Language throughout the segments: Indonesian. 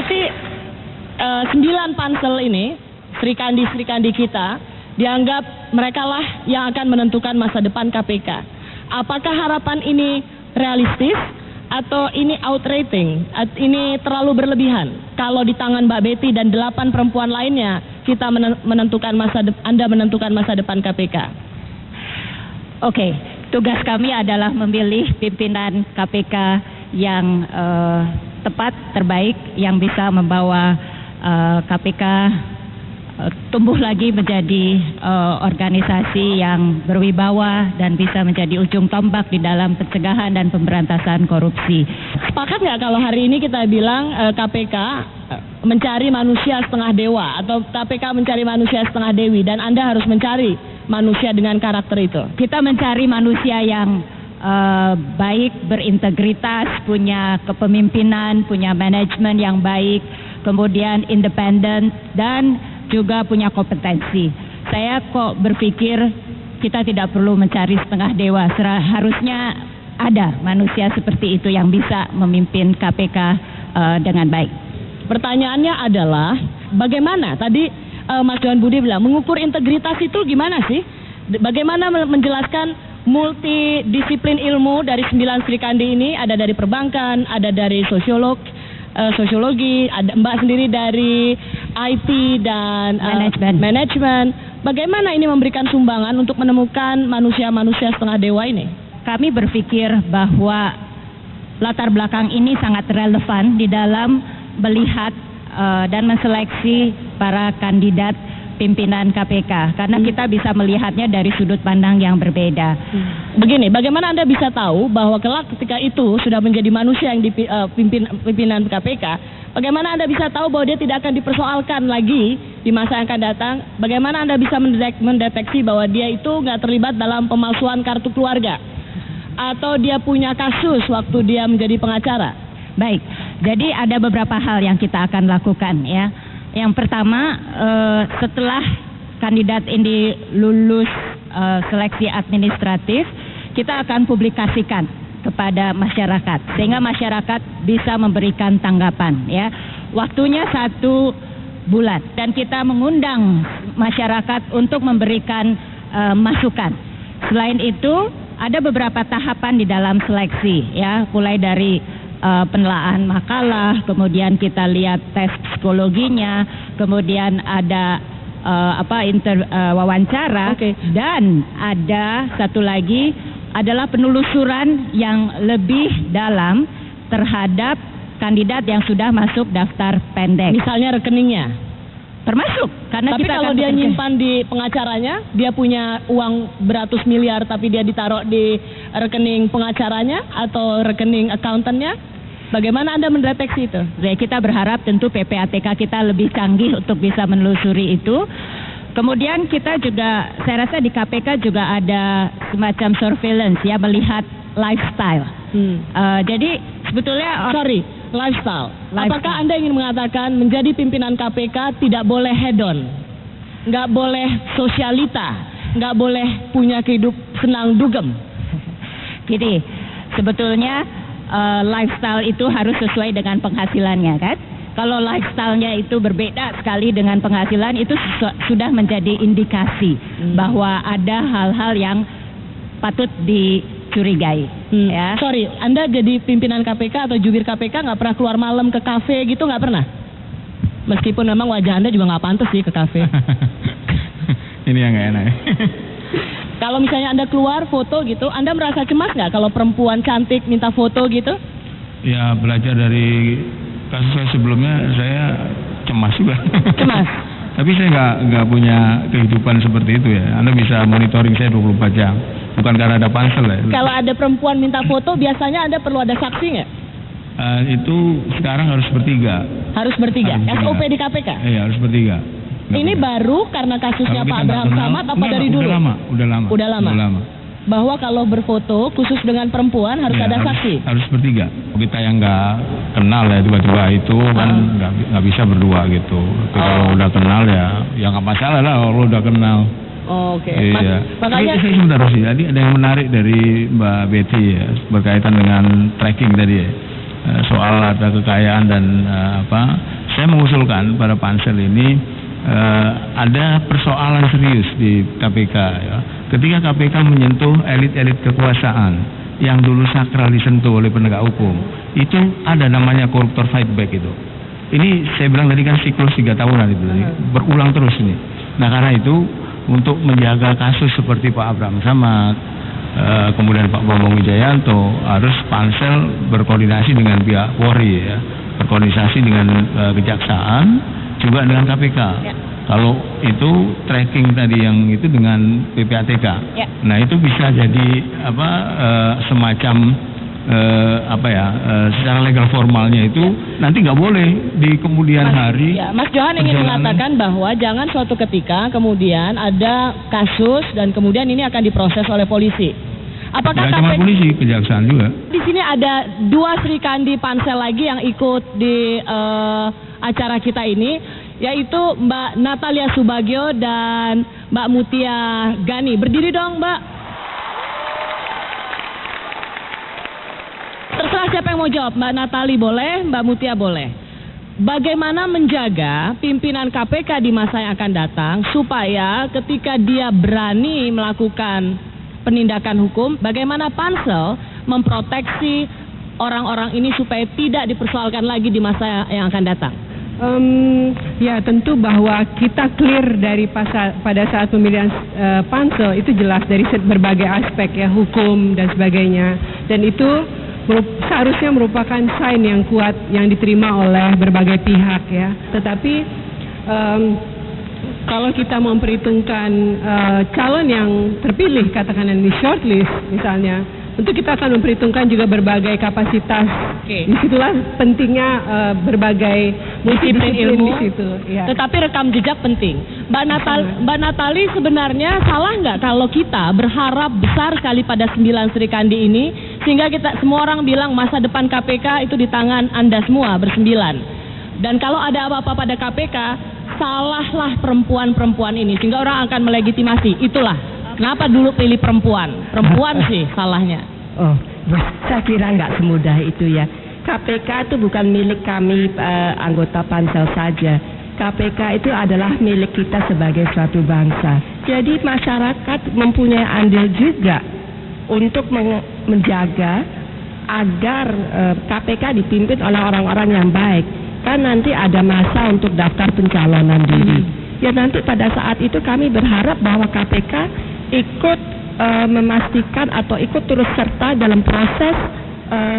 Betty, 9 pansel ini, Sri Kandi kita, dianggap mereka lah yang akan menentukan masa depan KPK. Apakah harapan ini realistis atau ini outrating? Ini terlalu berlebihan? Kalau di tangan Mbak Betty dan 8 perempuan lainnya, kita menentukan Anda menentukan masa depan KPK. Oke, tugas kami adalah memilih pimpinan KPK yang tepat, terbaik, yang bisa membawa KPK tumbuh lagi menjadi organisasi yang berwibawa dan bisa menjadi ujung tombak di dalam pencegahan dan pemberantasan korupsi. Sepakat nggak kalau hari ini kita bilang KPK mencari manusia setengah dewa atau KPK mencari manusia setengah dewi, dan Anda harus mencari manusia dengan karakter itu? Kita mencari manusia yang baik, berintegritas, punya kepemimpinan, punya manajemen yang baik, kemudian independen, dan juga punya kompetensi. Saya kok berpikir kita tidak perlu mencari setengah dewa. Harusnya ada manusia seperti itu yang bisa memimpin KPK dengan baik. Pertanyaannya adalah bagaimana tadi Mas Johan Budi bilang mengukur integritas itu gimana sih? Bagaimana menjelaskan multidisiplin ilmu dari 9 Sri Kandi ini? Ada dari perbankan, ada dari sosiologi, ada Mbak sendiri dari IT dan manajemen. Bagaimana ini memberikan sumbangan untuk menemukan manusia-manusia setengah dewa ini? Kami berpikir bahwa latar belakang ini sangat relevan di dalam melihat dan menseleksi para kandidat pimpinan KPK, karena kita bisa melihatnya dari sudut pandang yang berbeda. Begini, bagaimana Anda bisa tahu bahwa kelak ketika itu sudah menjadi manusia yang pimpinan KPK, bagaimana Anda bisa tahu bahwa dia tidak akan dipersoalkan lagi di masa yang akan datang? Bagaimana Anda bisa mendeteksi bahwa dia itu nggak terlibat dalam pemalsuan kartu keluarga? Atau dia punya kasus waktu dia menjadi pengacara? Baik, jadi ada beberapa hal yang kita akan lakukan ya. Yang pertama, setelah kandidat ini lulus seleksi administratif, kita akan publikasikan kepada masyarakat sehingga masyarakat bisa memberikan tanggapan ya. Waktunya 1 bulan dan kita mengundang masyarakat untuk memberikan masukan. Selain itu, ada beberapa tahapan di dalam seleksi ya, mulai dari penelaan makalah, kemudian kita lihat tes psikologinya, kemudian ada wawancara, dan ada satu lagi adalah penelusuran yang lebih dalam terhadap kandidat yang sudah masuk daftar pendek. Misalnya rekeningnya termasuk, karena tapi kita kalau dia nyimpan di pengacaranya, dia punya uang beratus miliar tapi dia ditaruh di rekening pengacaranya atau rekening akuntannya, bagaimana Anda mendeteksi itu? Ya, kita berharap tentu PPATK kita lebih canggih untuk bisa menelusuri itu. Kemudian kita juga, saya rasa di KPK juga ada semacam surveillance ya, melihat lifestyle. Jadi sebetulnya lifestyle. Apakah Anda ingin mengatakan menjadi pimpinan KPK tidak boleh hedon, nggak boleh sosialita, nggak boleh punya kehidup senang dugem? Jadi sebetulnya lifestyle itu harus sesuai dengan penghasilannya kan? Kalau lifestyle-nya itu berbeda sekali dengan penghasilan, itu sudah menjadi indikasi bahwa ada hal-hal yang patut dicurigai. Ya. Sorry, Anda jadi pimpinan KPK atau jubir KPK nggak pernah keluar malam ke kafe gitu, nggak pernah? Meskipun memang wajah Anda juga nggak pantas sih ke kafe. Ini yang nggak enak. Kalau misalnya Anda keluar foto gitu, Anda merasa cemas nggak kalau perempuan cantik minta foto gitu? Ya, belajar dari kasus saya sebelumnya, saya cemas juga. Cemas? Tapi saya nggak punya kehidupan seperti itu ya. Anda bisa monitoring saya 24 jam. Bukan karena ada pansel ya. Kalau ada perempuan minta foto, biasanya Anda perlu ada saksi nggak? Itu sekarang harus bertiga. Harus bertiga? SOP di KPK? Iya, harus bertiga. Ini baru karena kasusnya Pak Abraham Samad apa dari dulu? Udah lama. Bahwa kalau berfoto khusus dengan perempuan harus ada saksi. Harus bertiga. Kita yang nggak kenal ya tiba-tiba itu kan nggak bisa berdua gitu. Tapi kalau udah kenal ya nggak masalah lah kalau udah kenal. Oke. Iya. Makanya sebentar sih. Tadi ada yang menarik dari Mbak Betty ya, berkaitan dengan tracking tadi ya. Soal ada kekayaan dan saya mengusulkan pada pansel ini ada persoalan serius di KPK ya. Ketika KPK menyentuh elit-elit kekuasaan yang dulu sakral disentuh oleh penegak hukum, itu ada namanya koruptor fight back itu. Ini saya bilang tadi kan siklus 3 tahunan itu tadi, berulang terus ini. Nah karena itu untuk menjaga kasus seperti Pak Abraham Samad, kemudian Pak Bambang Wijayanto, harus pansel berkoordinasi dengan pihak Polri ya, berkoordinasi dengan kejaksaan, juga dengan KPK. Ya. Kalau itu tracking tadi yang itu dengan PPATK, ya. Nah itu bisa jadi semacam secara legal formalnya itu nanti nggak boleh di kemudian hari. Ya, Mas Johan ingin mengatakan bahwa jangan suatu ketika kemudian ada kasus dan kemudian ini akan diproses oleh polisi. Apakah cuma polisi, kejaksaan juga. Di sini ada 2 Sri Kandi pansel lagi yang ikut di acara kita ini, yaitu Mbak Natalia Subagio dan Mbak Mutia Gani. Berdiri dong, Mbak. Terserah siapa yang mau jawab. Mbak Natali boleh, Mbak Mutia boleh. Bagaimana menjaga pimpinan KPK di masa yang akan datang supaya ketika dia berani melakukan penindakan hukum, bagaimana pansel memproteksi orang-orang ini supaya tidak dipersoalkan lagi di masa yang akan datang? Ya tentu bahwa kita clear dari pada saat pemilihan pansel itu jelas dari berbagai aspek ya, hukum dan sebagainya, dan itu seharusnya merupakan sign yang kuat yang diterima oleh berbagai pihak ya. Tetapi kalau kita memperhitungkan calon yang terpilih, katakan di shortlist misalnya, tentu kita akan memperhitungkan juga berbagai kapasitas. Disitulah pentingnya berbagai multidisiplin ilmu di situ. Ya. Tetapi rekam jejak penting. Mbak Natali sebenarnya salah nggak kalau kita berharap besar sekali pada 9 Sri Kandi ini sehingga kita semua orang bilang masa depan KPK itu di tangan Anda semua bersembilan. Dan kalau ada apa-apa pada KPK, salahlah perempuan-perempuan ini sehingga orang akan melegitimasi. Itulah kenapa dulu pilih perempuan sih salahnya. Oh, saya kira nggak semudah itu ya. KPK itu bukan milik kami anggota pansel saja. KPK itu adalah milik kita sebagai suatu bangsa. Jadi masyarakat mempunyai andil juga untuk menjaga agar KPK dipimpin oleh orang-orang yang baik. Kan nanti ada masa untuk daftar pencalonan diri. Ya nanti pada saat itu kami berharap bahwa KPK ikut memastikan atau ikut turut serta dalam proses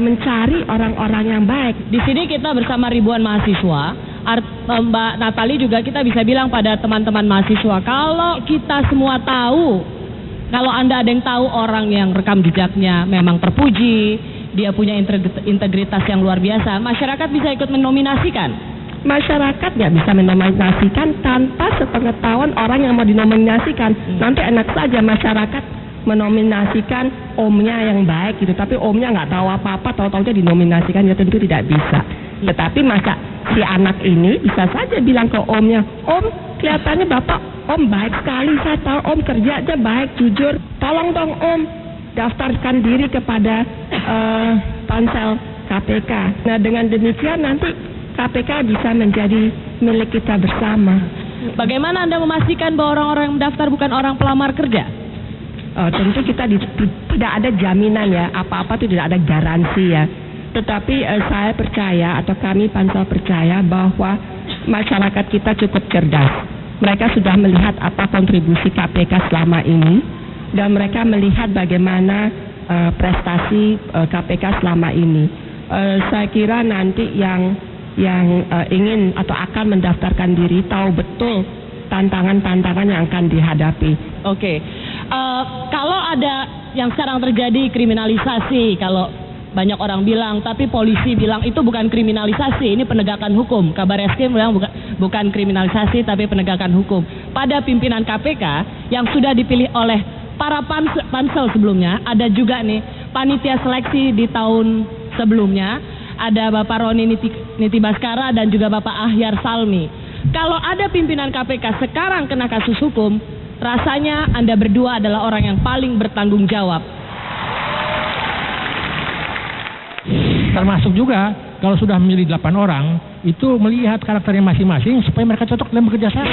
mencari orang-orang yang baik. Di sini kita bersama ribuan mahasiswa. Mbak Natali juga kita bisa bilang pada teman-teman mahasiswa, kalau kita semua tahu, kalau Anda ada yang tahu orang yang rekam jejaknya memang terpuji, dia punya integritas yang luar biasa, masyarakat bisa ikut menominasikan. Masyarakat nggak bisa menominasikan tanpa sepengetahuan orang yang mau dinominasikan. Nanti enak saja masyarakat menominasikan omnya yang baik gitu, tapi omnya nggak tahu apa-apa, tahu-tahunya dinominasikan, ya tentu tidak bisa. Tetapi masa si anak ini bisa saja bilang ke omnya, Om kelihatannya bapak om baik sekali, saya tahu om kerjanya baik, jujur, tolong dong om daftarkan diri kepada pansel KPK. Nah dengan demikian nanti KPK bisa menjadi milik kita bersama. Bagaimana Anda memastikan bahwa orang-orang yang mendaftar bukan orang pelamar kerja? Tentu kita tidak ada jaminan ya, apa-apa itu tidak ada garansi ya. Tetapi saya percaya atau kami pansel percaya bahwa masyarakat kita cukup cerdas. Mereka sudah melihat apa kontribusi KPK selama ini dan mereka melihat bagaimana prestasi KPK selama ini. Saya kira nanti yang ingin atau akan mendaftarkan diri tahu betul tantangan-tantangan yang akan dihadapi. Oke. Kalau ada yang sekarang terjadi kriminalisasi, kalau banyak orang bilang, tapi polisi bilang itu bukan kriminalisasi, ini penegakan hukum. Kabar Eskrim bilang bukan kriminalisasi tapi penegakan hukum. Pada pimpinan KPK yang sudah dipilih oleh para pansel sebelumnya, ada juga nih panitia seleksi di tahun sebelumnya, ada Bapak Roni Niti Baskara dan juga Bapak Ahyar Salmi. Kalau ada pimpinan KPK sekarang kena kasus hukum, rasanya Anda berdua adalah orang yang paling bertanggung jawab. Termasuk juga kalau sudah memilih 8 orang, itu melihat karakternya masing-masing supaya mereka cocok dalam bekerja sama.